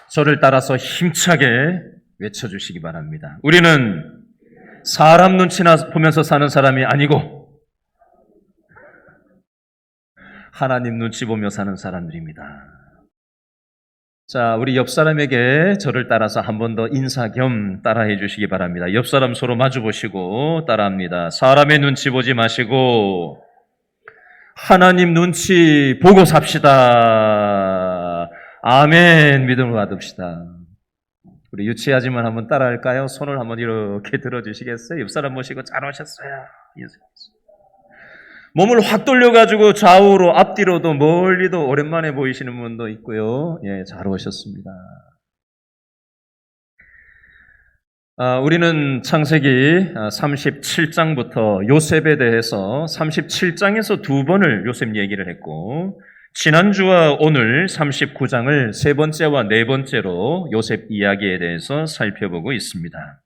저를 따라서 힘차게 외쳐주시기 바랍니다. 우리는 사람 눈치나 보면서 사는 사람이 아니고 하나님 눈치 보며 사는 사람들입니다. 자, 우리 옆 사람에게 저를 따라서 한 번 더 인사 겸 따라해 주시기 바랍니다. 옆 사람 서로 마주 보시고 따라합니다. 사람의 눈치 보지 마시고 하나님 눈치 보고 삽시다. 아멘. 믿음을 받읍시다. 우리 유치하지만 한번 따라할까요? 손을 한번 이렇게 들어주시겠어요? 옆 사람 모시고 잘 오셨어요. 몸을 확 돌려가지고 좌우로 앞뒤로도 멀리도 오랜만에 보이시는 분도 있고요. 예, 잘 오셨습니다. 우리는 창세기 37장부터 요셉에 대해서 37장에서 두 번을 요셉 얘기를 했고 지난주와 오늘 39장을 세 번째와 네 번째로 요셉 이야기에 대해서 살펴보고 있습니다.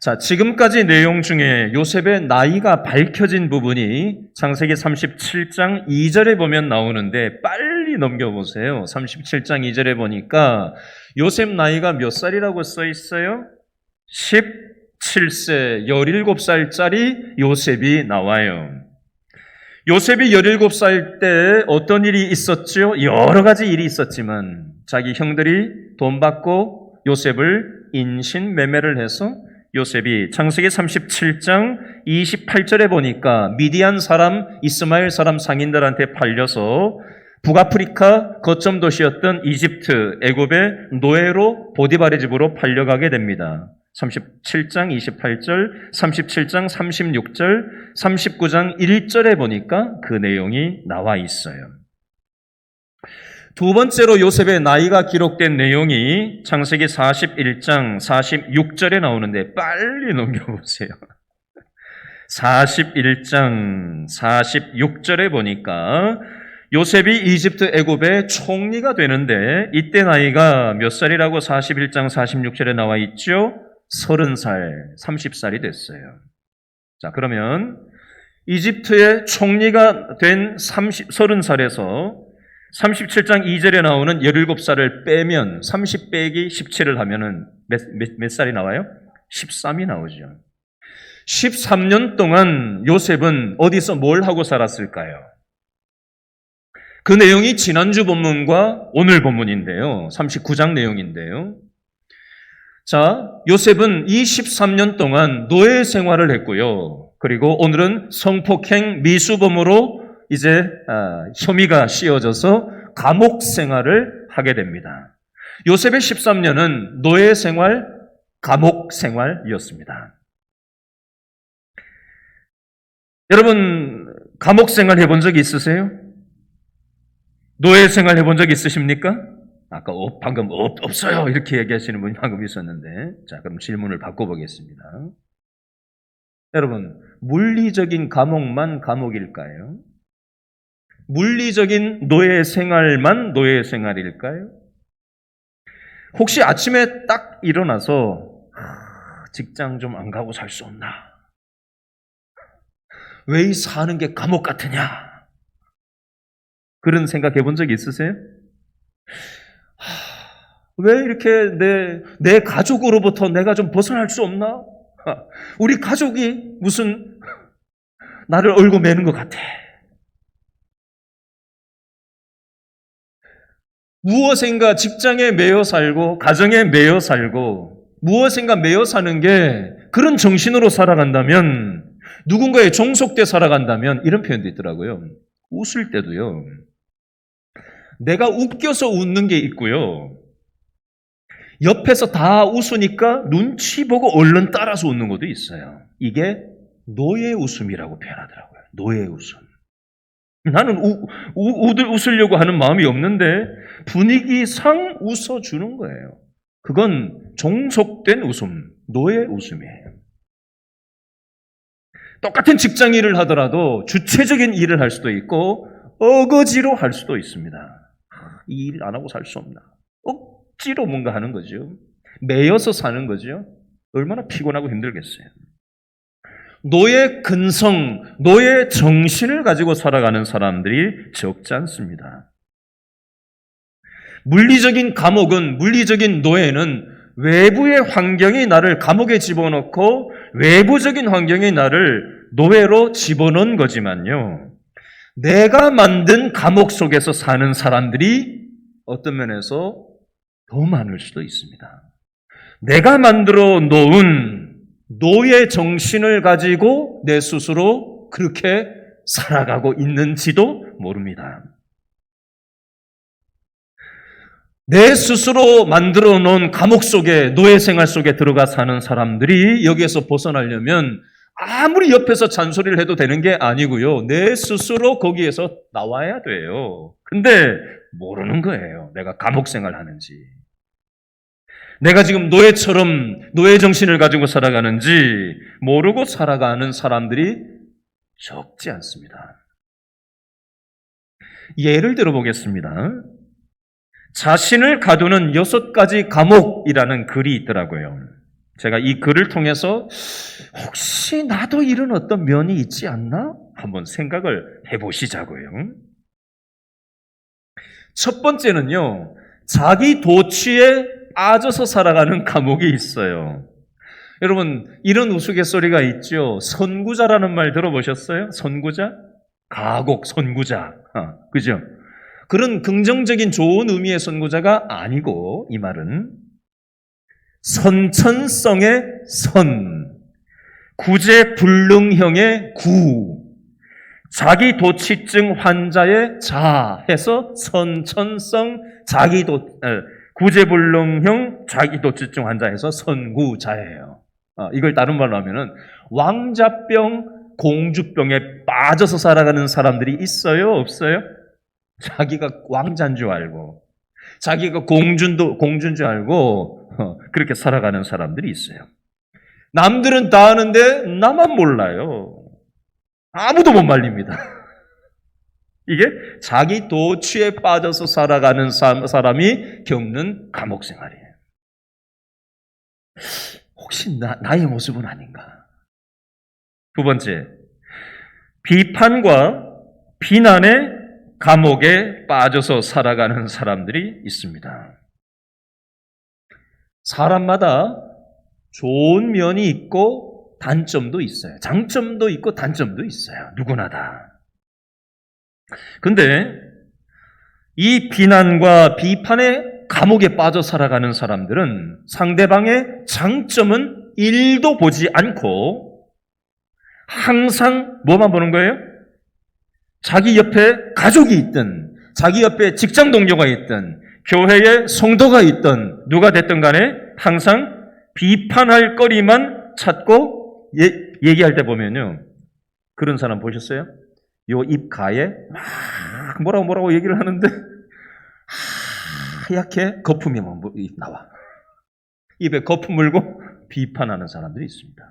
자, 지금까지 내용 중에 요셉의 나이가 밝혀진 부분이 창세기 37장 2절에 보면 나오는데 빨리 넘겨보세요. 37장 2절에 보니까 요셉 나이가 몇 살이라고 써 있어요? 17세, 17살짜리 요셉이 나와요. 요셉이 17살 때 어떤 일이 있었죠? 여러 가지 일이 있었지만 자기 형들이 돈 받고 요셉을 인신매매를 해서 요셉이 창세기 37장 28절에 보니까 미디안 사람, 이스마엘 사람 상인들한테 팔려서 북아프리카 거점 도시였던 이집트, 애굽의 노예로 보디발의 집으로 팔려가게 됩니다. 37장 28절, 37장 36절, 39장 1절에 보니까 그 내용이 나와 있어요. 두 번째로 요셉의 나이가 기록된 내용이 창세기 41장 46절에 나오는데 빨리 넘겨보세요. 41장 46절에 보니까 요셉이 이집트 애굽의 총리가 되는데 이때 나이가 몇 살이라고 41장 46절에 나와 있죠? 30살, 30살이 됐어요. 자, 그러면 이집트의 총리가 된 30살에서 37장 2절에 나오는 17살을 빼면 30 빼기 17을 하면은 몇 살이 나와요? 13이 나오죠. 13년 동안 요셉은 어디서 뭘 하고 살았을까요? 그 내용이 지난주 본문과 오늘 본문인데요. 39장 내용인데요. 자, 요셉은 이 13년 동안 노예 생활을 했고요. 그리고 오늘은 성폭행 미수범으로 이제 혐의가 씌워져서 감옥 생활을 하게 됩니다. 요셉의 13년은 노예 생활, 감옥 생활이었습니다. 여러분, 감옥 생활 해본 적 있으세요? 노예 생활 해본 적 있으십니까? 아까 방금 없어요 이렇게 얘기하시는 분이 방금 있었는데, 자, 그럼 질문을 바꿔보겠습니다. 여러분, 물리적인 감옥만 감옥일까요? 물리적인 노예 생활만 노예 생활일까요? 혹시 아침에 딱 일어나서 직장 좀 안 가고 살 수 없나? 왜 이 사는 게 감옥 같으냐? 그런 생각 해본 적 있으세요? 왜 이렇게 내 가족으로부터 내가 좀 벗어날 수 없나? 우리 가족이 무슨 나를 얼고 매는 것 같아. 무엇인가 직장에 매여 살고 가정에 매여 살고 무엇인가 매여 사는 게 그런 정신으로 살아간다면, 누군가에 종속돼 살아간다면 이런 표현도 있더라고요. 웃을 때도요, 내가 웃겨서 웃는 게 있고요, 옆에서 다 웃으니까 눈치 보고 얼른 따라서 웃는 것도 있어요. 이게 노예 웃음이라고 표현하더라고요. 노예 웃음. 나는 웃으려고 하는 마음이 없는데 분위기상 웃어주는 거예요. 그건 종속된 웃음, 노예 웃음이에요. 똑같은 직장 일을 하더라도 주체적인 일을 할 수도 있고 어거지로 할 수도 있습니다. 이 일 안 하고 살 수 없나? 억지로 뭔가 하는 거죠. 매여서 사는 거죠. 얼마나 피곤하고 힘들겠어요. 노예 근성, 노예 정신을 가지고 살아가는 사람들이 적지 않습니다. 물리적인 감옥은, 물리적인 노예는 외부의 환경이 나를 감옥에 집어넣고 외부적인 환경이 나를 노예로 집어넣은 거지만요. 내가 만든 감옥 속에서 사는 사람들이 어떤 면에서 더 많을 수도 있습니다. 내가 만들어 놓은 노예 정신을 가지고 내 스스로 그렇게 살아가고 있는지도 모릅니다. 내 스스로 만들어 놓은 감옥 속에, 노예 생활 속에 들어가 사는 사람들이 여기에서 벗어나려면 아무리 옆에서 잔소리를 해도 되는 게 아니고요. 내 스스로 거기에서 나와야 돼요. 근데 모르는 거예요. 내가 감옥 생활 하는지. 내가 지금 노예처럼 노예 정신을 가지고 살아가는지 모르고 살아가는 사람들이 적지 않습니다. 예를 들어보겠습니다. 자신을 가두는 6가지 감옥이라는 글이 있더라고요. 제가 이 글을 통해서 혹시 나도 이런 어떤 면이 있지 않나? 한번 생각을 해보시자고요. 첫 번째는요, 자기 도취에 빠져서 살아가는 감옥이 있어요. 여러분, 이런 우스갯소리가 있죠. 선구자라는 말 들어보셨어요? 선구자? 가곡, 선구자. 그죠? 그런 긍정적인 좋은 의미의 선구자가 아니고, 이 말은 선천성의 선, 구제불능형의 구, 자기도취증 환자의 자 해서 선천성 구제불능형 자기도취증 환자 해서 선구자예요. 이걸 다른 말로 하면은 왕자병, 공주병에 빠져서 살아가는 사람들이 있어요? 없어요? 자기가 왕자인 줄 알고, 자기가 공주인 줄 알고 그렇게 살아가는 사람들이 있어요. 남들은 다 아는데 나만 몰라요. 아무도 못 말립니다. 이게 자기 도취에 빠져서 살아가는 사람이 겪는 감옥 생활이에요. 혹시 나의 모습은 아닌가? 두 번째, 비판과 비난의 감옥에 빠져서 살아가는 사람들이 있습니다. 사람마다 좋은 면이 있고 단점도 있어요. 장점도 있고 단점도 있어요. 누구나 다. 근데 이 비난과 비판의 감옥에 빠져 살아가는 사람들은 상대방의 장점은 1도 보지 않고 항상 뭐만 보는 거예요? 자기 옆에 가족이 있든, 자기 옆에 직장 동료가 있든, 교회에 성도가 있든, 누가 됐든 간에 항상 비판할 거리만 찾고 얘기할 때 보면요. 그런 사람 보셨어요? 요 입 가에 막 뭐라고 얘기를 하는데 하얗게 거품이 나와. 입에 거품 물고 비판하는 사람들이 있습니다.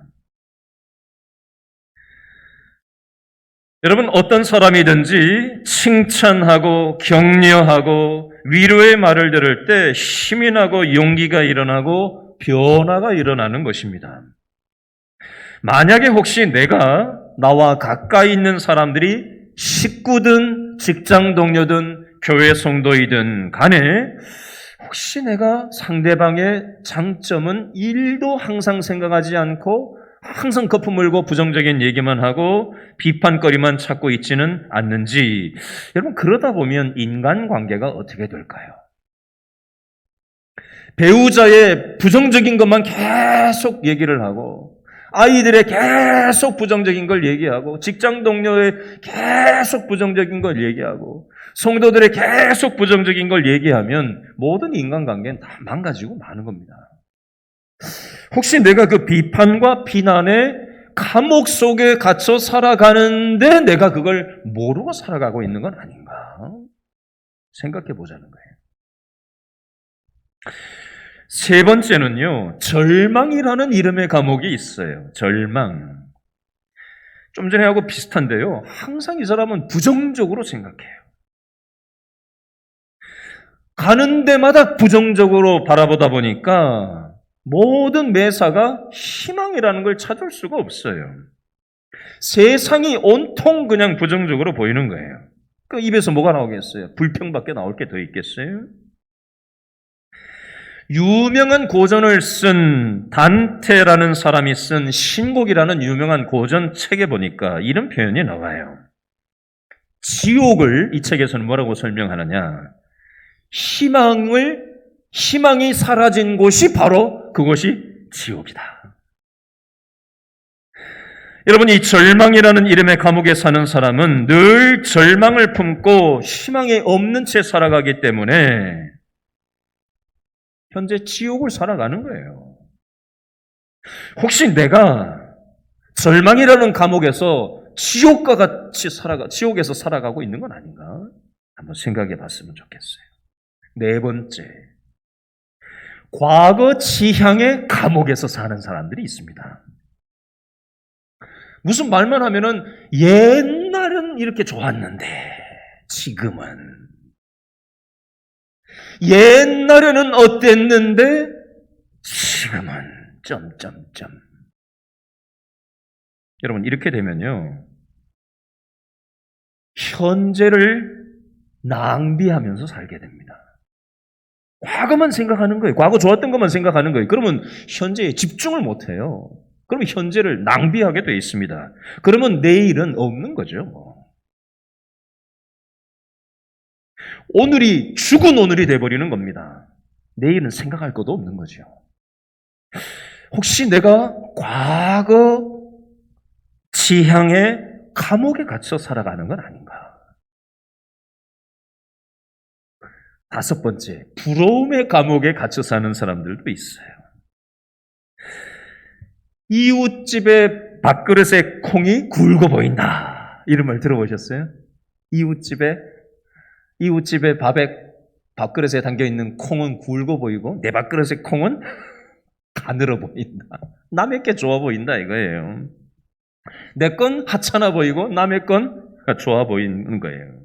여러분, 어떤 사람이든지 칭찬하고 격려하고 위로의 말을 들을 때 힘이 나고 용기가 일어나고 변화가 일어나는 것입니다. 만약에 혹시 나와 가까이 있는 사람들이 식구든 직장 동료든 교회 성도이든 간에 혹시 내가 상대방의 장점은 1도 항상 생각하지 않고 항상 거품 물고 부정적인 얘기만 하고 비판거리만 찾고 있지는 않는지, 여러분, 그러다 보면 인간관계가 어떻게 될까요? 배우자의 부정적인 것만 계속 얘기를 하고, 아이들의 계속 부정적인 걸 얘기하고, 직장 동료의 계속 부정적인 걸 얘기하고, 성도들의 계속 부정적인 걸 얘기하면 모든 인간관계는 다 망가지고 마는 겁니다. 혹시 내가 그 비판과 비난의 감옥 속에 갇혀 살아가는데 내가 그걸 모르고 살아가고 있는 건 아닌가? 생각해 보자는 거예요. 세 번째는요, 절망이라는 이름의 감옥이 있어요. 절망. 좀 전에 하고 비슷한데요. 항상 이 사람은 부정적으로 생각해요. 가는 데마다 부정적으로 바라보다 보니까 모든 매사가 희망이라는 걸 찾을 수가 없어요. 세상이 온통 그냥 부정적으로 보이는 거예요. 그 입에서 뭐가 나오겠어요? 불평밖에 나올 게 더 있겠어요? 유명한 고전을 쓴 단테라는 사람이 쓴 신곡이라는 유명한 고전 책에 보니까 이런 표현이 나와요. 지옥을 이 책에서는 뭐라고 설명하느냐? 희망이 사라진 곳이 바로 그곳이 지옥이다. 여러분, 이 절망이라는 이름의 감옥에 사는 사람은 늘 절망을 품고 희망이 없는 채 살아가기 때문에 현재 지옥을 살아가는 거예요. 혹시 내가 절망이라는 감옥에서 지옥에서 살아가고 있는 건 아닌가? 한번 생각해 봤으면 좋겠어요. 네 번째, 과거 지향의 감옥에서 사는 사람들이 있습니다. 무슨 말만 하면은 옛날은 이렇게 좋았는데 지금은, 옛날에는 어땠는데 지금은 점점점. 여러분, 이렇게 되면요, 현재를 낭비하면서 살게 됩니다. 과거만 생각하는 거예요. 과거 좋았던 것만 생각하는 거예요. 그러면 현재에 집중을 못해요. 그러면 현재를 낭비하게 돼 있습니다. 그러면 내일은 없는 거죠. 오늘이 죽은 오늘이 돼버리는 겁니다. 내일은 생각할 것도 없는 거죠. 혹시 내가 과거 지향의 감옥에 갇혀 살아가는 건 아닌가? 다섯 번째, 부러움의 감옥에 갇혀 사는 사람들도 있어요. 이웃집의 밥그릇에 콩이 굵어 보인다. 이런 말 들어보셨어요? 이웃집의 밥그릇에 담겨있는 콩은 굵어 보이고 내 밥그릇의 콩은 가늘어 보인다. 남의 게 좋아 보인다 이거예요. 내 건 하찮아 보이고 남의 건 좋아 보이는 거예요.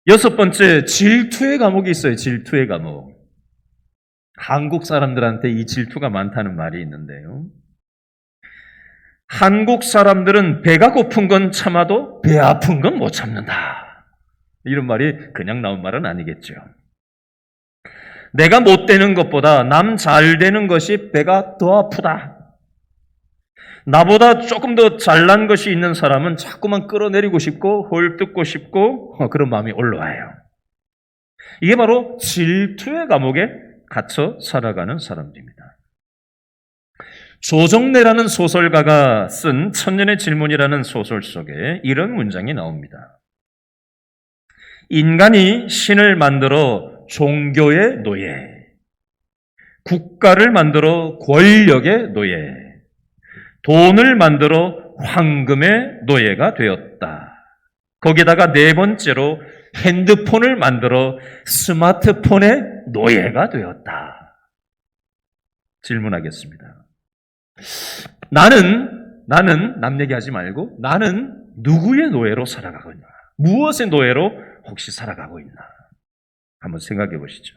여섯 번째, 질투의 감옥이 있어요. 질투의 감옥. 한국 사람들한테 이 질투가 많다는 말이 있는데요. 한국 사람들은 배가 고픈 건 참아도 배 아픈 건 못 참는다. 이런 말이 그냥 나온 말은 아니겠죠. 내가 못 되는 것보다 남 잘 되는 것이 배가 더 아프다. 나보다 조금 더 잘난 것이 있는 사람은 자꾸만 끌어내리고 싶고 헐뜯고 싶고 그런 마음이 올라와요. 이게 바로 질투의 감옥에 갇혀 살아가는 사람들입니다. 조정래라는 소설가가 쓴 천년의 질문이라는 소설 속에 이런 문장이 나옵니다. 인간이 신을 만들어 종교의 노예, 국가를 만들어 권력의 노예, 돈을 만들어 황금의 노예가 되었다. 거기다가 네 번째로 핸드폰을 만들어 스마트폰의 노예가 되었다. 질문하겠습니다. 나는 남 얘기하지 말고 나는 누구의 노예로 살아가고 있나? 무엇의 노예로 혹시 살아가고 있나? 한번 생각해 보시죠.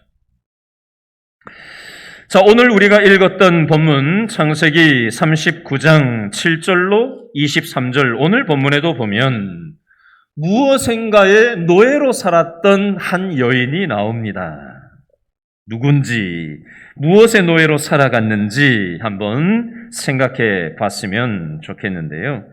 자, 오늘 우리가 읽었던 본문 창세기 39장 7절로 23절 오늘 본문에도 보면 무엇인가의 노예로 살았던 한 여인이 나옵니다. 누군지, 무엇의 노예로 살아갔는지 한번 생각해 봤으면 좋겠는데요.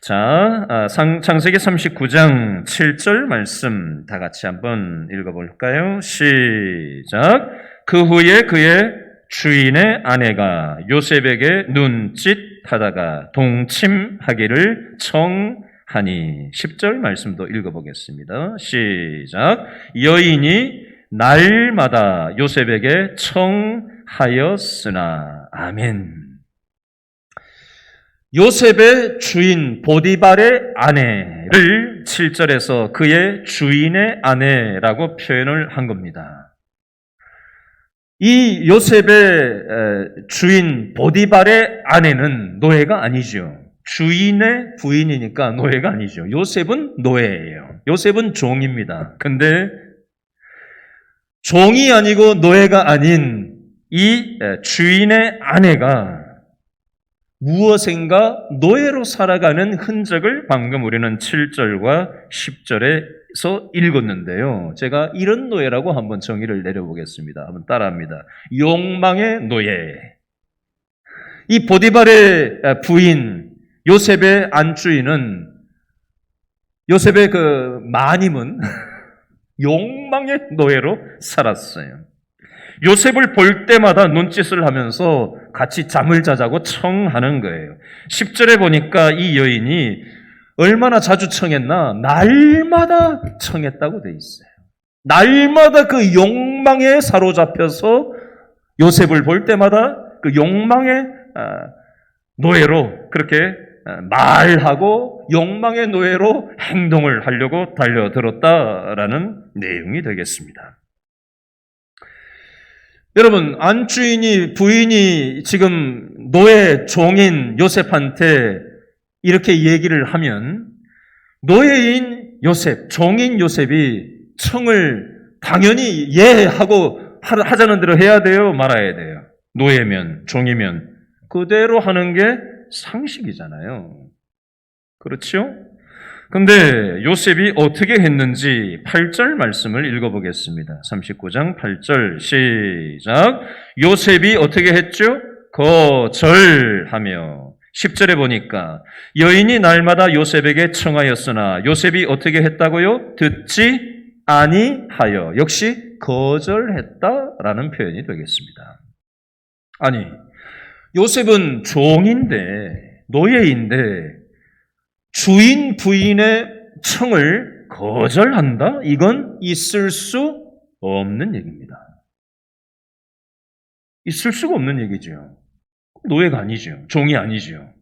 자, 창세기 39장 7절 말씀 다 같이 한번 읽어볼까요? 시작. 그 후에 그의 주인의 아내가 요셉에게 눈짓하다가 동침하기를 청하니 10절 말씀도 읽어보겠습니다. 시작. 여인이 날마다 요셉에게 청하였으나 아멘. 요셉의 주인 보디발의 아내를 7절에서 그의 주인의 아내라고 표현을 한 겁니다. 이 요셉의 주인 보디발의 아내는 노예가 아니죠. 주인의 부인이니까 노예가 아니죠. 요셉은 노예예요. 요셉은 종입니다. 근데 종이 아니고 노예가 아닌 이 주인의 아내가 무엇인가 노예로 살아가는 흔적을 방금 우리는 7절과 10절에 읽었는데요. 제가 이런 노예라고 한번 정의를 내려보겠습니다. 한번 따라합니다. 욕망의 노예. 이 보디발의 부인 요셉의 안주인은 요셉의 그 마님은 욕망의 노예로 살았어요. 요셉을 볼 때마다 눈짓을 하면서 같이 잠을 자자고 청하는 거예요. 10절에 보니까 이 여인이 얼마나 자주 청했나? 날마다 청했다고 돼 있어요. 날마다 그 욕망에 사로잡혀서 요셉을 볼 때마다 그 욕망의 노예로 그렇게 말하고 욕망의 노예로 행동을 하려고 달려들었다라는 내용이 되겠습니다. 여러분, 안주인이 부인이 지금 노예 종인 요셉한테 이렇게 얘기를 하면 노예인 요셉, 종인 요셉이 청을 당연히 예 하고 하자는 대로 해야 돼요, 말아야 돼요. 노예면, 종이면 그대로 하는 게 상식이잖아요. 그렇죠? 근데 요셉이 어떻게 했는지 8절 말씀을 읽어보겠습니다. 39장 8절 시작. 요셉이 어떻게 했죠? 거절하며 10절에 보니까 여인이 날마다 요셉에게 청하였으나 요셉이 어떻게 했다고요? 듣지 아니하여 역시 거절했다라는 표현이 되겠습니다. 아니, 요셉은 종인데 노예인데 주인 부인의 청을 거절한다? 이건 있을 수 없는 얘기입니다. 있을 수가 없는 얘기죠. 노예가 아니죠. 종이 아니죠.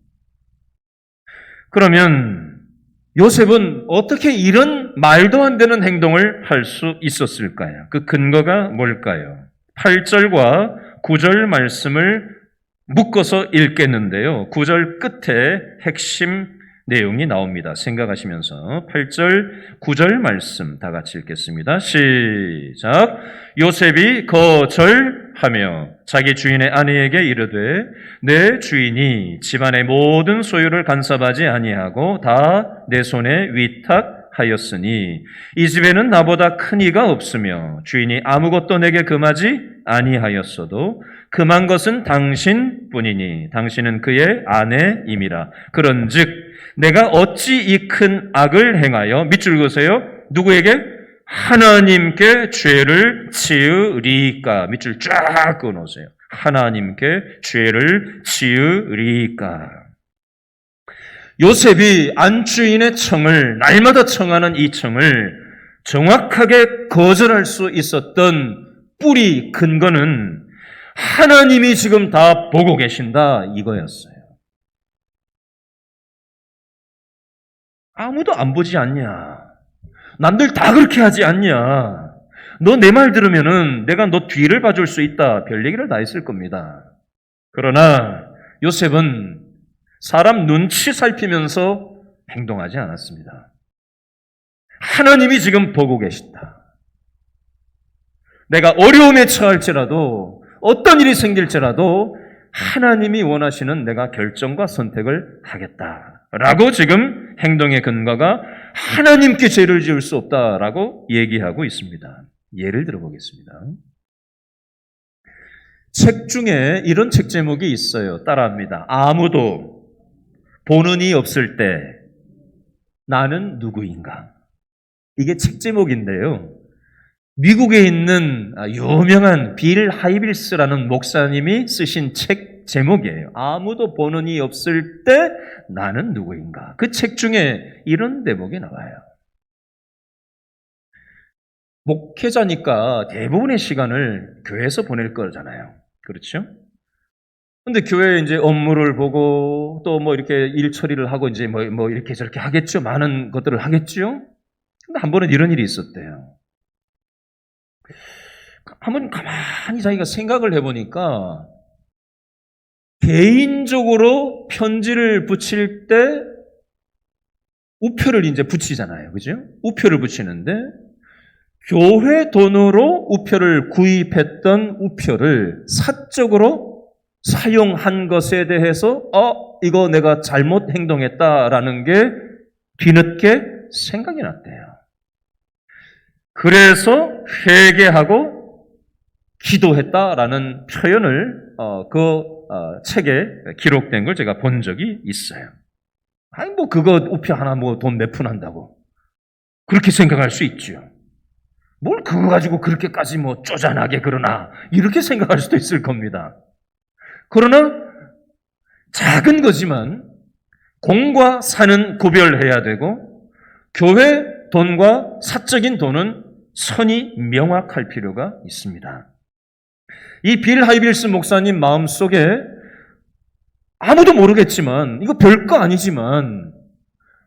그러면 요셉은 어떻게 이런 말도 안 되는 행동을 할 수 있었을까요? 그 근거가 뭘까요? 8절과 9절 말씀을 묶어서 읽겠는데요. 9절 끝에 핵심 내용이 나옵니다. 생각하시면서 8절, 9절 말씀 다 같이 읽겠습니다. 시작. 요셉이 거절하며 자기 주인의 아내에게 이르되 내 주인이 집안의 모든 소유를 간섭하지 아니하고 다 내 손에 위탁하였으니 이 집에는 나보다 큰 이가 없으며 주인이 아무것도 내게 금하지 아니하였어도 금한 것은 당신뿐이니 당신은 그의 아내임이라. 그런즉 내가 어찌 이 큰 악을 행하여 밑줄 그으세요? 누구에게? 하나님께 죄를 지으리까. 밑줄 쫙 그어놓으세요. 하나님께 죄를 지으리까. 요셉이 안주인의 청을 날마다 청하는 이 청을 정확하게 거절할 수 있었던 뿌리 근거는 하나님이 지금 다 보고 계신다 이거였어요. 아무도 안 보지 않냐? 남들 다 그렇게 하지 않냐? 너 내 말 들으면은 내가 너 뒤를 봐줄 수 있다. 별 얘기를 다 했을 겁니다. 그러나 요셉은 사람 눈치 살피면서 행동하지 않았습니다. 하나님이 지금 보고 계신다. 내가 어려움에 처할지라도 어떤 일이 생길지라도 하나님이 원하시는 내가 결정과 선택을 하겠다라고 지금 행동의 근거가 하나님께 죄를 지을 수 없다라고 얘기하고 있습니다. 예를 들어보겠습니다. 책 중에 이런 책 제목이 있어요. 따라합니다. 아무도 보는 이 없을 때 나는 누구인가? 이게 책 제목인데요. 미국에 있는 유명한 빌 하이빌스라는 목사님이 쓰신 책 제목이에요. 아무도 보는 이 없을 때 나는 누구인가? 그 책 중에 이런 대목이 나와요. 목회자니까 대부분의 시간을 교회에서 보낼 거잖아요. 그렇죠? 근데 교회에 이제 업무를 보고 또 뭐 이렇게 일 처리를 하고 이제 뭐 이렇게 저렇게 하겠죠. 많은 것들을 하겠죠. 근데 한 번은 이런 일이 있었대요. 한번 가만히 자기가 생각을 해보니까 개인적으로 편지를 붙일 때 우표를 이제 붙이잖아요. 그죠? 우표를 붙이는데 교회 돈으로 우표를 구입했던 우표를 사적으로 사용한 것에 대해서 이거 내가 잘못 행동했다라는 게 뒤늦게 생각이 났대요. 그래서 회개하고 기도했다라는 표현을 책에 기록된 걸 제가 본 적이 있어요. 아니 뭐 그거 우표 하나 뭐 돈 몇 푼 한다고 그렇게 생각할 수 있죠. 뭘 그거 가지고 그렇게까지 뭐 쪼잔하게 그러나 이렇게 생각할 수도 있을 겁니다. 그러나 작은 거지만 공과 사는 구별해야 되고 교회 돈과 사적인 돈은 선이 명확할 필요가 있습니다. 이 빌 하이빌스 목사님 마음속에 아무도 모르겠지만 이거 별거 아니지만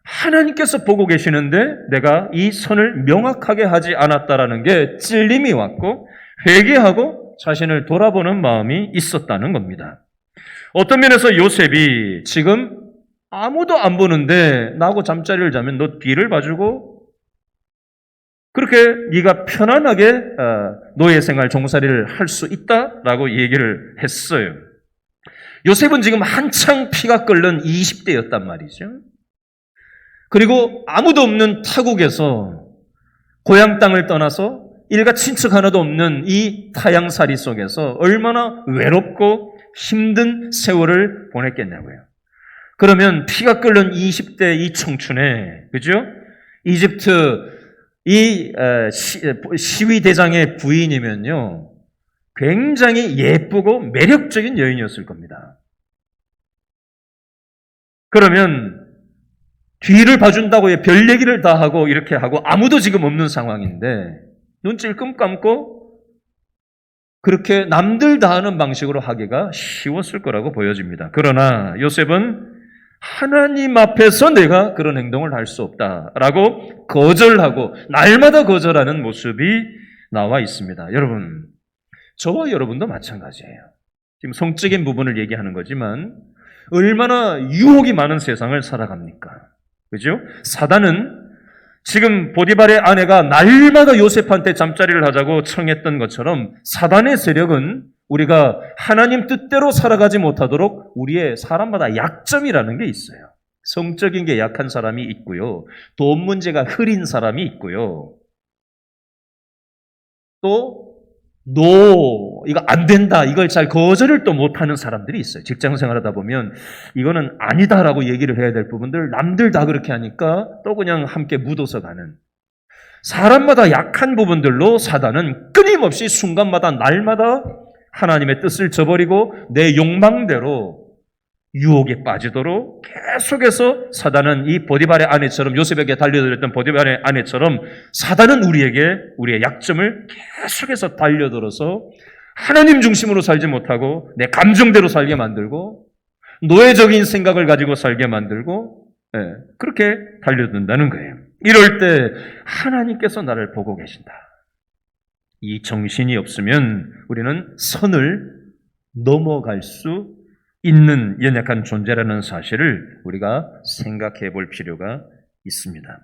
하나님께서 보고 계시는데 내가 이 선을 명확하게 하지 않았다라는 게 찔림이 왔고 회개하고 자신을 돌아보는 마음이 있었다는 겁니다. 어떤 면에서 요셉이 지금 아무도 안 보는데 나하고 잠자리를 자면 너 뒤를 봐주고 그렇게 네가 편안하게 노예 생활 종살이를 할 수 있다라고 얘기를 했어요. 요셉은 지금 한창 피가 끓는 20대였단 말이죠. 그리고 아무도 없는 타국에서 고향 땅을 떠나서 일가 친척 하나도 없는 이 타향살이 속에서 얼마나 외롭고 힘든 세월을 보냈겠냐고요. 그러면 피가 끓는 20대 이 청춘에, 그죠? 이집트 이 시위대장의 부인이면요, 굉장히 예쁘고 매력적인 여인이었을 겁니다. 그러면 뒤를 봐준다고 별 얘기를 다 하고 이렇게 하고 아무도 지금 없는 상황인데 눈 찔끔 감고 그렇게 남들 다 하는 방식으로 하기가 쉬웠을 거라고 보여집니다. 그러나 요셉은 하나님 앞에서 내가 그런 행동을 할 수 없다라고 거절하고 날마다 거절하는 모습이 나와 있습니다. 여러분, 저와 여러분도 마찬가지예요. 지금 성적인 부분을 얘기하는 거지만 얼마나 유혹이 많은 세상을 살아갑니까? 그죠? 사단은 지금 보디발의 아내가 날마다 요셉한테 잠자리를 하자고 청했던 것처럼 사단의 세력은 우리가 하나님 뜻대로 살아가지 못하도록 우리의 사람마다 약점이라는 게 있어요. 성적인 게 약한 사람이 있고요. 돈 문제가 흐린 사람이 있고요. 또 이거 안 된다. 이걸 잘 거절을 또 못하는 사람들이 있어요. 직장 생활하다 보면 이거는 아니다라고 얘기를 해야 될 부분들 남들 다 그렇게 하니까 또 그냥 함께 묻어서 가는 사람마다 약한 부분들로 사단은 끊임없이 순간마다 날마다 하나님의 뜻을 저버리고 내 욕망대로 유혹에 빠지도록 계속해서 사단은 이 보디발의 아내처럼 요셉에게 달려들었던 보디발의 아내처럼 사단은 우리의 약점을 계속해서 달려들어서 하나님 중심으로 살지 못하고 내 감정대로 살게 만들고 노예적인 생각을 가지고 살게 만들고 그렇게 달려든다는 거예요. 이럴 때 하나님께서 나를 보고 계신다. 이 정신이 없으면 우리는 선을 넘어갈 수 있는 연약한 존재라는 사실을 우리가 생각해 볼 필요가 있습니다.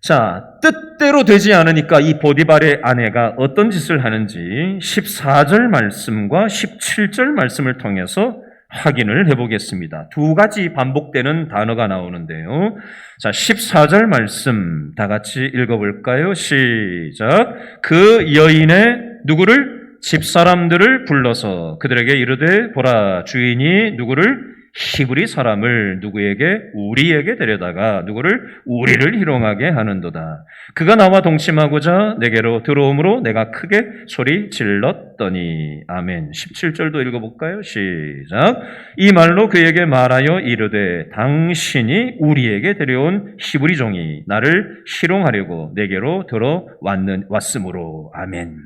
자, 뜻대로 되지 않으니까 이 보디발의 아내가 어떤 짓을 하는지 14절 말씀과 17절 말씀을 통해서 확인을 해보겠습니다. 두 가지 반복되는 단어가 나오는데요. 자, 14절 말씀 다 같이 읽어볼까요? 시작. 그 여인의 누구를? 집사람들을 불러서 그들에게 이르되 보라 주인이 누구를? 히브리 사람을 누구에게? 우리에게 데려다가 누구를? 우리를 희롱하게 하는도다. 그가 나와 동침하고자 내게로 들어오므로 내가 크게 소리 질렀더니. 아멘. 17절도 읽어볼까요? 시작. 이 말로 그에게 말하여 이르되 당신이 우리에게 데려온 히브리 종이 나를 희롱하려고 내게로 들어왔으므로. 아멘.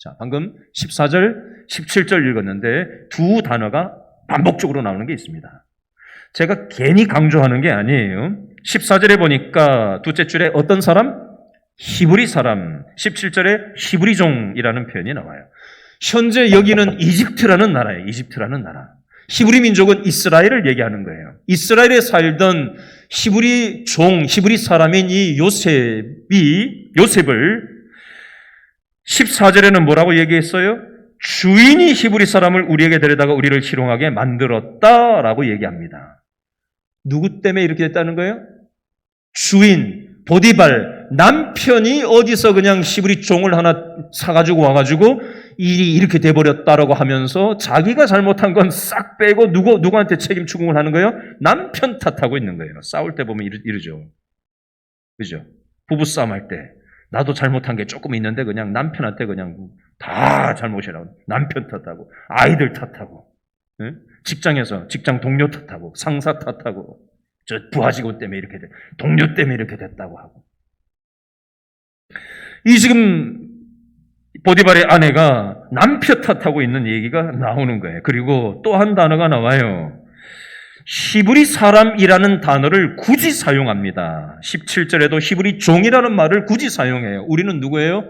자, 방금 14절, 17절 읽었는데 두 단어가 반복적으로 나오는 게 있습니다. 제가 괜히 강조하는 게 아니에요. 14절에 보니까 둘째 줄에 어떤 사람? 히브리 사람. 17절에 히브리 종이라는 표현이 나와요. 현재 여기는 이집트라는 나라예요. 이집트라는 나라. 히브리 민족은 이스라엘을 얘기하는 거예요. 이스라엘에 살던 히브리 종, 히브리 사람인 이 요셉을 14절에는 뭐라고 얘기했어요? 주인이 히브리 사람을 우리에게 데려다가 우리를 희롱하게 만들었다라고 얘기합니다. 누구 때문에 이렇게 됐다는 거예요? 주인, 보디발, 남편이 어디서 그냥 시부리 종을 하나 사가지고 와가지고 일이 이렇게 돼버렸다라고 하면서 자기가 잘못한 건 싹 빼고 누구한테 책임 추궁을 하는 거예요? 남편 탓하고 있는 거예요. 싸울 때 보면 이러죠. 그죠? 부부싸움 할 때 나도 잘못한 게 조금 있는데 그냥 남편한테 그냥 다 잘못이라고 남편 탓하고 아이들 탓하고 직장에서 직장 동료 탓하고 상사 탓하고 저 부하 직원 때문에 이렇게 동료 때문에 이렇게 됐다고 하고 이 지금 보디발의 아내가 남편 탓하고 있는 얘기가 나오는 거예요. 그리고 또 한 단어가 나와요. 히브리 사람이라는 단어를 굳이 사용합니다. 17절에도 히브리 종이라는 말을 굳이 사용해요. 우리는 누구예요?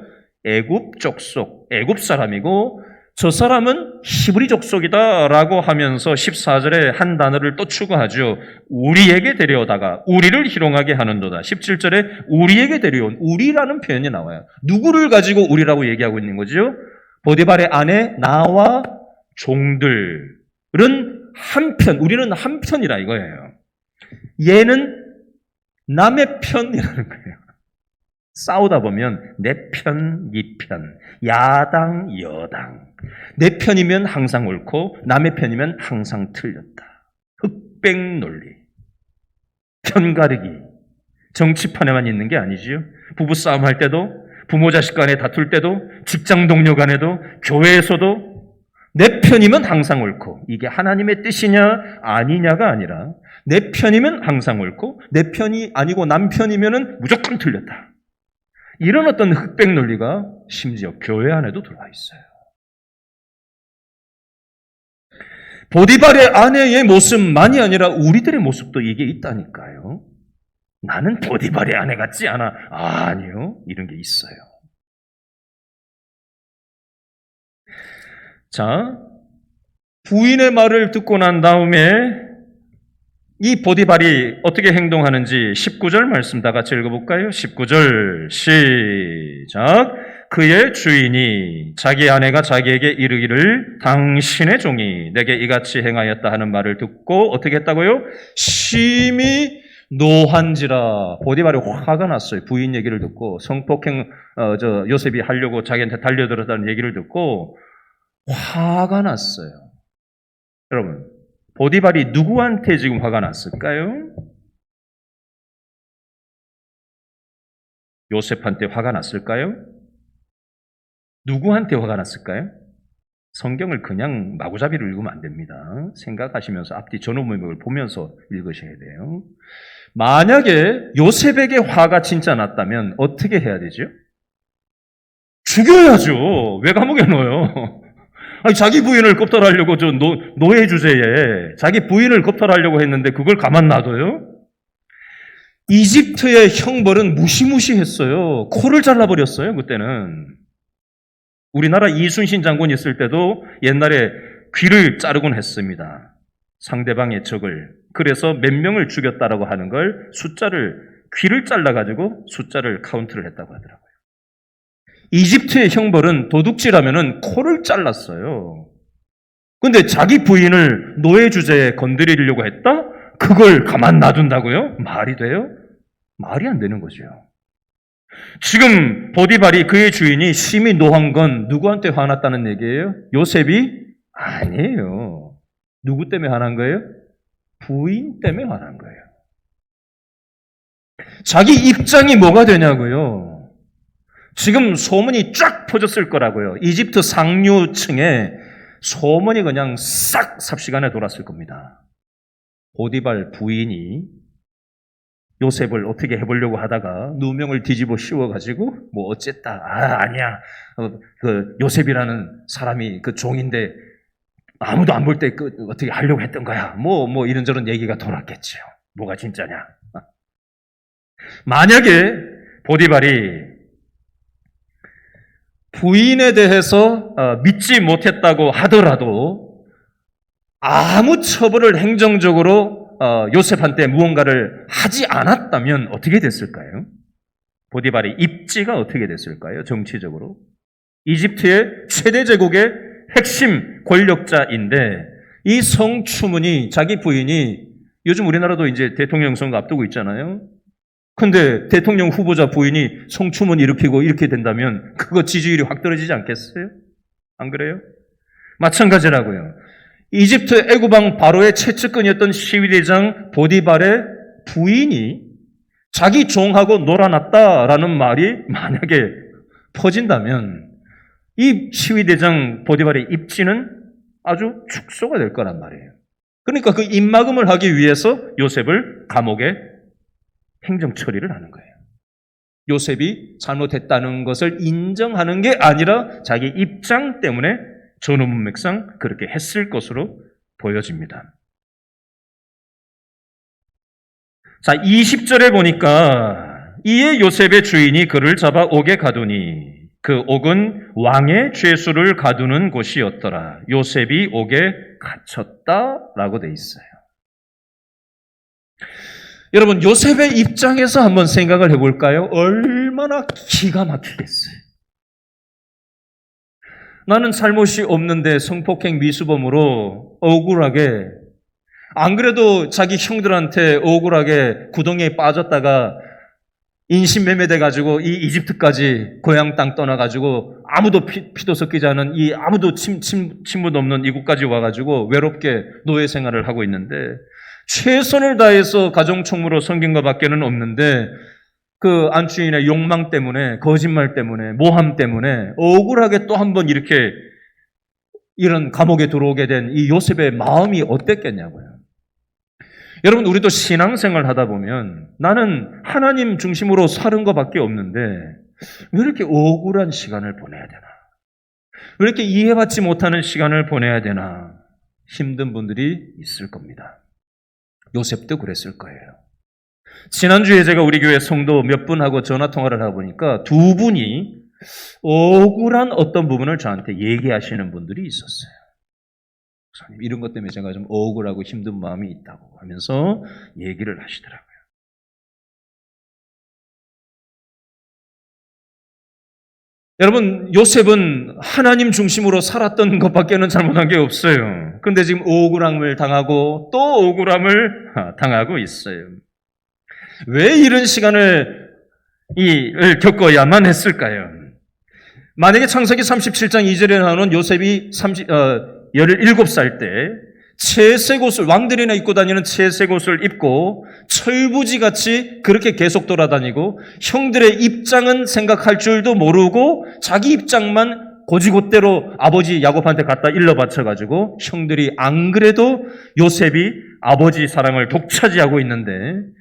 애굽 족속, 애굽 사람이고 저 사람은 히브리 족속이다라고 하면서 14절에 한 단어를 또 추가하죠. 우리에게 데려오다가 우리를 희롱하게 하는도다. 17절에 우리에게 데려온 우리라는 표현이 나와요. 누구를 가지고 우리라고 얘기하고 있는 거죠? 보디발의 아내 나와 종들은 한편, 우리는 한편이라 이거예요. 얘는 남의 편이라는 거예요. 싸우다 보면 내 편, 네 편, 야당, 여당. 내 편이면 항상 옳고 남의 편이면 항상 틀렸다. 흑백 논리, 편가르기, 정치판에만 있는 게 아니지요. 부부싸움 할 때도, 부모 자식 간에 다툴 때도, 직장 동료 간에도, 교회에서도 내 편이면 항상 옳고 이게 하나님의 뜻이냐 아니냐가 아니라 내 편이면 항상 옳고 내 편이 아니고 남편이면 무조건 틀렸다. 이런 어떤 흑백 논리가 심지어 교회 안에도 들어와 있어요. 보디발의 아내의 모습만이 아니라 우리들의 모습도 이게 있다니까요. 나는 보디발의 아내 같지 않아. 아니요. 이런 게 있어요. 자, 부인의 말을 듣고 난 다음에 이 보디발이 어떻게 행동하는지 19절 말씀 다 같이 읽어볼까요? 19절 시작. 그의 주인이 자기 아내가 자기에게 이르기를 당신의 종이 내게 이같이 행하였다 하는 말을 듣고 어떻게 했다고요? 심히 노한지라. 보디발이 화가 났어요. 부인 얘기를 듣고 성폭행 요셉이 하려고 자기한테 달려들었다는 얘기를 듣고 화가 났어요. 여러분, 보디발이 누구한테 지금 화가 났을까요? 요셉한테 화가 났을까요? 누구한테 화가 났을까요? 성경을 그냥 마구잡이로 읽으면 안 됩니다. 생각하시면서 앞뒤 전후문맥을 보면서 읽으셔야 돼요. 만약에 요셉에게 화가 진짜 났다면 어떻게 해야 되죠? 죽여야죠. 왜 감옥에 넣어요? 아니, 자기 부인을 겁탈하려고 노예 주제에 자기 부인을 겁탈하려고 했는데 그걸 가만 놔둬요? 이집트의 형벌은 무시무시했어요. 코를 잘라버렸어요, 그때는. 우리나라 이순신 장군 있을 때도 옛날에 귀를 자르곤 했습니다. 상대방의 적을. 그래서 몇 명을 죽였다라고 하는 걸 귀를 잘라가지고 숫자를 카운트를 했다고 하더라고요. 이집트의 형벌은 도둑질하면은 코를 잘랐어요. 근데 자기 부인을 노예 주제에 건드리려고 했다? 그걸 가만 놔둔다고요? 말이 돼요? 말이 안 되는 거죠. 지금 보디발이 그의 주인이 심히 노한 건 누구한테 화났다는 얘기예요? 요셉이? 아니에요. 누구 때문에 화난 거예요? 부인 때문에 화난 거예요. 자기 입장이 뭐가 되냐고요? 지금 소문이 쫙 퍼졌을 거라고요. 이집트 상류층에 소문이 그냥 싹 삽시간에 돌았을 겁니다. 보디발 부인이 요셉을 어떻게 해보려고 하다가 누명을 뒤집어 씌워가지고 뭐 어쨌다. 아니야. 그 요셉이라는 사람이 그 종인데 아무도 안 볼 때 어떻게 하려고 했던 거야. 뭐 이런저런 얘기가 돌았겠죠. 뭐가 진짜냐. 만약에 보디발이 부인에 대해서 믿지 못했다고 하더라도 아무 처벌을 행정적으로 요셉한테 무언가를 하지 않았다면 어떻게 됐을까요? 보디발의 입지가 어떻게 됐을까요? 정치적으로. 이집트의 최대 제국의 핵심 권력자인데 이 성추문이 자기 부인이 요즘 우리나라도 이제 대통령 선거 앞두고 있잖아요. 근데 대통령 후보자 부인이 성추문 일으키고 이렇게 된다면 그거 지지율이 확 떨어지지 않겠어요? 안 그래요? 마찬가지라고요. 이집트 애국왕 바로의 최측근이었던 시위대장 보디발의 부인이 자기 종하고 놀아났다라는 말이 만약에 퍼진다면 이 시위대장 보디발의 입지는 아주 축소가 될 거란 말이에요. 그러니까 그 입막음을 하기 위해서 요셉을 감옥에 행정 처리를 하는 거예요. 요셉이 잘못했다는 것을 인정하는 게 아니라 자기 입장 때문에 전후문맥상 그렇게 했을 것으로 보여집니다. 자, 20절에 보니까 이에 요셉의 주인이 그를 잡아 옥에 가두니 그 옥은 왕의 죄수를 가두는 곳이었더라. 요셉이 옥에 갇혔다라고 돼 있어요. 여러분, 요셉의 입장에서 한번 생각을 해볼까요? 얼마나 기가 막히겠어요. 나는 잘못이 없는데 성폭행 미수범으로 억울하게, 안 그래도 자기 형들한테 억울하게 구덩이에 빠졌다가 인신매매돼가지고 이 이집트까지 고향 땅 떠나가지고 아무도 피도 섞이지 않은 이 아무도 친분 없는 이곳까지 와가지고 외롭게 노예 생활을 하고 있는데 최선을 다해서 가정총무로 섬긴 것밖에는 없는데 그 안주인의 욕망 때문에, 거짓말 때문에, 모함 때문에 억울하게 또 한 번 이렇게 이런 감옥에 들어오게 된 이 요셉의 마음이 어땠겠냐고요. 여러분, 우리도 신앙생활 하다 보면 나는 하나님 중심으로 사는 것밖에 없는데 왜 이렇게 억울한 시간을 보내야 되나? 왜 이렇게 이해받지 못하는 시간을 보내야 되나? 힘든 분들이 있을 겁니다. 요셉도 그랬을 거예요. 지난주에 제가 우리 교회 성도 몇 분하고 전화통화를 하다 보니까 두 분이 억울한 어떤 부분을 저한테 얘기하시는 분들이 있었어요. 목사님, 이런 것 때문에 제가 좀 억울하고 힘든 마음이 있다고 하면서 얘기를 하시더라고요. 여러분, 요셉은 하나님 중심으로 살았던 것밖에는 잘못한 게 없어요. 그런데 지금 억울함을 당하고 또 억울함을 당하고 있어요. 왜 이런 시간을 겪어야만 했을까요? 만약에 창세기 37장 2절에 나오는 요셉이 17살 때 채색 옷을, 왕들이나 입고 다니는 채색 옷을 입고 철부지같이 그렇게 계속 돌아다니고 형들의 입장은 생각할 줄도 모르고 자기 입장만 고지곳대로 아버지 야곱한테 갖다 일러 바쳐가지고 형들이 안 그래도 요셉이 아버지 사랑을 독차지하고 있는데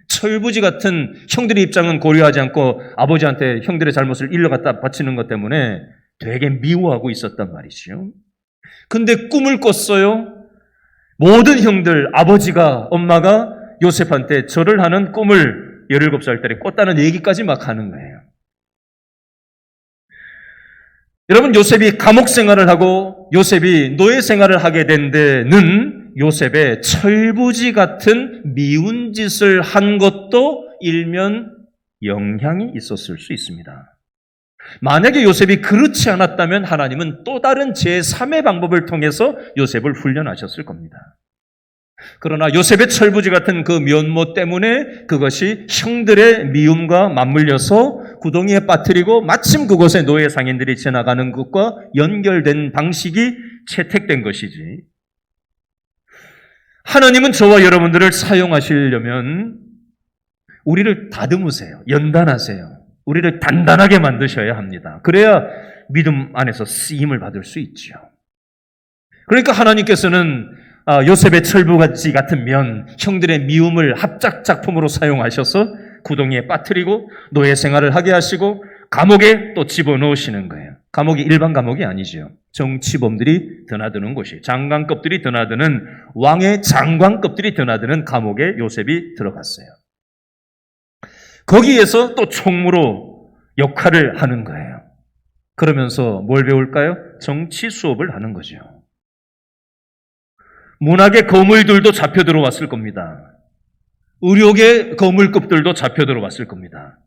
철부지 같은 형들의 입장은 고려하지 않고 아버지한테 형들의 잘못을 일러 갖다 바치는 것 때문에 되게 미워하고 있었단 말이죠. 근데 꿈을 꿨어요. 모든 형들, 아버지가, 엄마가 요셉한테 절을 하는 꿈을 17살 때 꿨다는 얘기까지 막 하는 거예요. 여러분, 요셉이 감옥 생활을 하고 요셉이 노예 생활을 하게 된 데는 요셉의 철부지 같은 미운 짓을 한 것도 일면 영향이 있었을 수 있습니다. 만약에 요셉이 그렇지 않았다면 하나님은 또 다른 제3의 방법을 통해서 요셉을 훈련하셨을 겁니다. 그러나 요셉의 철부지 같은 그 면모 때문에 그것이 형들의 미움과 맞물려서 구덩이에 빠뜨리고 마침 그곳에 노예 상인들이 지나가는 것과 연결된 방식이 채택된 것이지. 하나님은 저와 여러분들을 사용하시려면 우리를 다듬으세요. 연단하세요. 우리를 단단하게 만드셔야 합니다. 그래야 믿음 안에서 쓰임을 받을 수 있죠. 그러니까 하나님께서는 요셉의 철부지 같은 면, 형들의 미움을 합작 작품으로 사용하셔서 구덩이에 빠뜨리고 노예 생활을 하게 하시고 감옥에 또 집어넣으시는 거예요. 감옥이 일반 감옥이 아니죠. 정치범들이 드나드는 곳이, 장관급들이 드나드는, 왕의 장관급들이 드나드는 감옥에 요셉이 들어갔어요. 거기에서 또 총무로 역할을 하는 거예요. 그러면서 뭘 배울까요? 정치 수업을 하는 거죠. 문학의 거물들도 잡혀 들어왔을 겁니다. 의료계 거물급들도 잡혀 들어왔을 겁니다.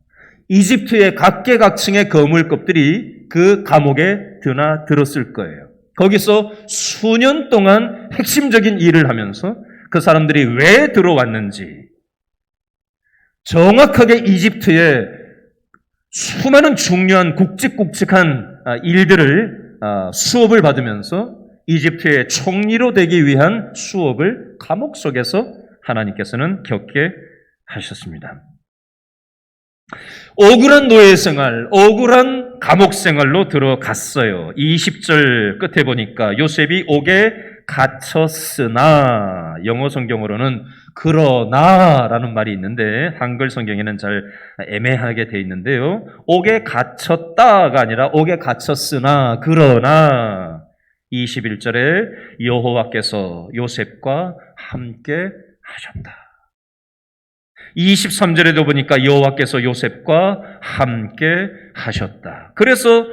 이집트의 각계각층의 거물급들이 그 감옥에 드나들었을 거예요. 거기서 수년 동안 핵심적인 일을 하면서 그 사람들이 왜 들어왔는지, 정확하게 이집트의 수많은 중요한 굵직굵직한 일들을 수업을 받으면서 이집트의 총리로 되기 위한 수업을 감옥 속에서 하나님께서는 겪게 하셨습니다. 억울한 노예 생활, 억울한 감옥 생활로 들어갔어요. 20절 끝에 보니까 요셉이 옥에 갇혔으나, 영어 성경으로는 그러나라는 말이 있는데 한글 성경에는 잘 애매하게 돼 있는데요. 옥에 갇혔다가 아니라 옥에 갇혔으나 그러나 21절에 여호와께서 요셉과 함께 하셨다. 23절에도 보니까 여호와께서 요셉과 함께 하셨다. 그래서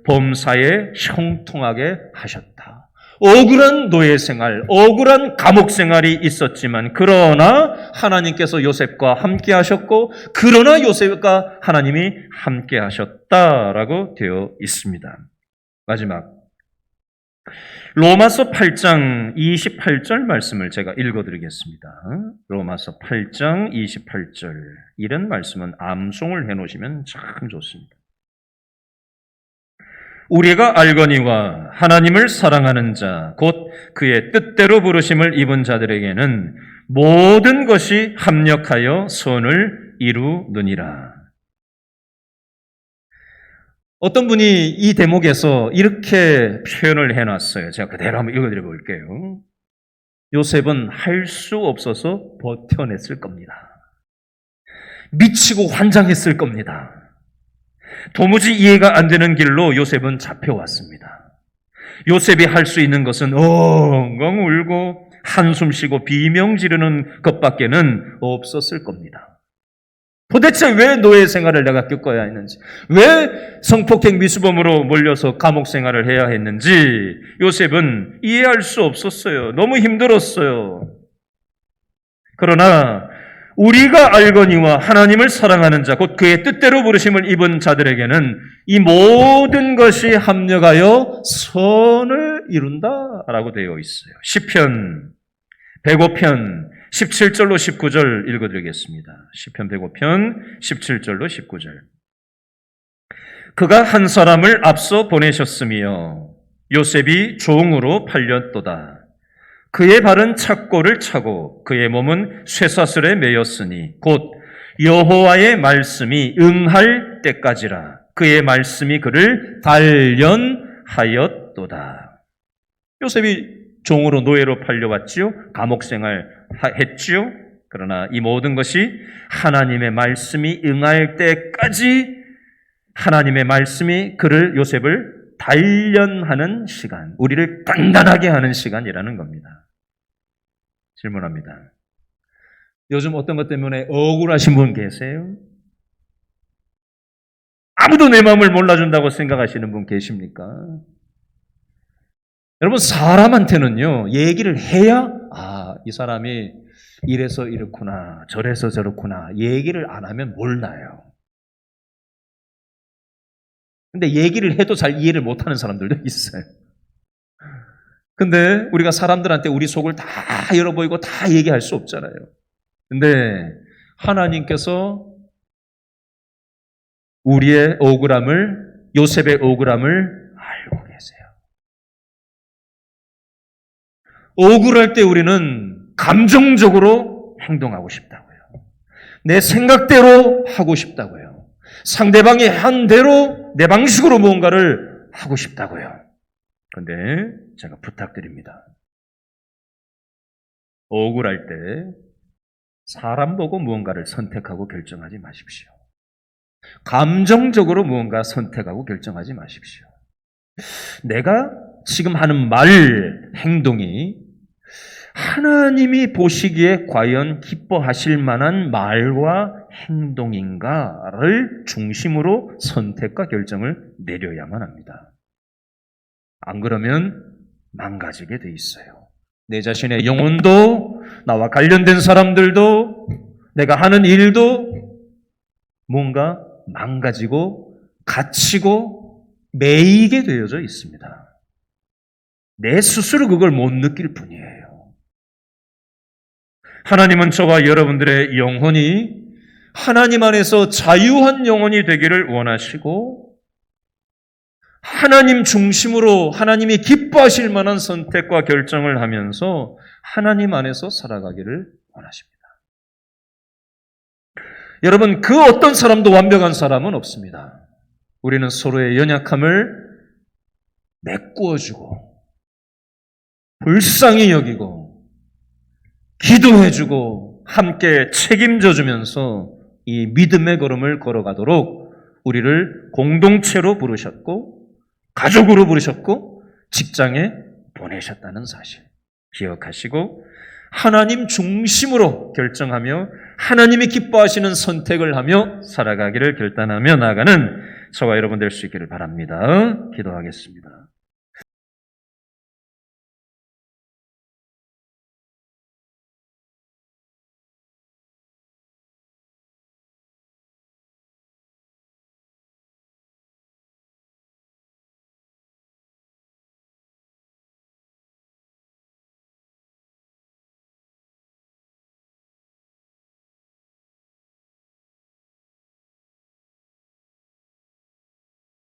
범사에 형통하게 하셨다. 억울한 노예 생활, 억울한 감옥 생활이 있었지만 그러나 하나님께서 요셉과 함께 하셨고 그러나 요셉과 하나님이 함께 하셨다라고 되어 있습니다. 마지막 로마서 8장 28절 말씀을 제가 읽어드리겠습니다. 로마서 8장 28절 이런 말씀은 암송을 해놓으시면 참 좋습니다. 우리가 알거니와 하나님을 사랑하는 자, 곧 그의 뜻대로 부르심을 입은 자들에게는 모든 것이 합력하여 선을 이루느니라. 어떤 분이 이 대목에서 이렇게 표현을 해놨어요. 제가 그대로 한번 읽어드려 볼게요. 요셉은 할 수 없어서 버텨냈을 겁니다. 미치고 환장했을 겁니다. 도무지 이해가 안 되는 길로 요셉은 잡혀왔습니다. 요셉이 할 수 있는 것은 엉엉 울고 한숨 쉬고 비명 지르는 것밖에는 없었을 겁니다. 도대체 왜 노예 생활을 내가 겪어야 했는지, 왜 성폭행 미수범으로 몰려서 감옥 생활을 해야 했는지 요셉은 이해할 수 없었어요. 너무 힘들었어요. 그러나 우리가 알거니와 하나님을 사랑하는 자, 곧 그의 뜻대로 부르심을 입은 자들에게는 이 모든 것이 합력하여 선을 이룬다라고 되어 있어요. 시편 105편 17절로 19절 읽어드리겠습니다. 시편 105편 17절로 19절. 그가 한 사람을 앞서 보내셨으며 요셉이 종으로 팔렸도다. 그의 발은 착고를 차고 그의 몸은 쇠사슬에 매였으니 곧 여호와의 말씀이 응할 때까지라. 그의 말씀이 그를 단련하였도다. 요셉이 종으로 노예로 팔려왔지요. 감옥 생활 했지요. 그러나 이 모든 것이 하나님의 말씀이 응할 때까지 하나님의 말씀이 그를 요셉을 단련하는 시간, 우리를 단단하게 하는 시간이라는 겁니다. 질문합니다. 요즘 어떤 것 때문에 억울하신 분 계세요? 아무도 내 마음을 몰라준다고 생각하시는 분 계십니까? 여러분, 사람한테는요, 얘기를 해야, 이 사람이 이래서 이렇구나, 저래서 저렇구나, 얘기를 안 하면 몰라요. 근데 얘기를 해도 잘 이해를 못하는 사람들도 있어요. 근데 우리가 사람들한테 우리 속을 다 열어보이고 다 얘기할 수 없잖아요. 근데 하나님께서 우리의 억울함을, 요셉의 억울함을 알고 계세요. 억울할 때 우리는 감정적으로 행동하고 싶다고요. 내 생각대로 하고 싶다고요. 상대방이 한 대로 내 방식으로 무언가를 하고 싶다고요. 그런데 제가 부탁드립니다. 억울할 때 사람 보고 무언가를 선택하고 결정하지 마십시오. 감정적으로 무언가 선택하고 결정하지 마십시오. 내가 지금 하는 말, 행동이 하나님이 보시기에 과연 기뻐하실 만한 말과 행동인가를 중심으로 선택과 결정을 내려야만 합니다. 안 그러면 망가지게 돼 있어요. 내 자신의 영혼도, 나와 관련된 사람들도, 내가 하는 일도 뭔가 망가지고 갇히고 매이게 되어져 있습니다. 내 스스로 그걸 못 느낄 뿐이에요. 하나님은 저와 여러분들의 영혼이 하나님 안에서 자유한 영혼이 되기를 원하시고 하나님 중심으로 하나님이 기뻐하실 만한 선택과 결정을 하면서 하나님 안에서 살아가기를 원하십니다. 여러분, 그 어떤 사람도 완벽한 사람은 없습니다. 우리는 서로의 연약함을 메꾸어주고 불쌍히 여기고 기도해주고 함께 책임져주면서 이 믿음의 걸음을 걸어가도록 우리를 공동체로 부르셨고 가족으로 부르셨고 직장에 보내셨다는 사실 기억하시고 하나님 중심으로 결정하며 하나님이 기뻐하시는 선택을 하며 살아가기를 결단하며 나아가는 저와 여러분 될 수 있기를 바랍니다. 기도하겠습니다.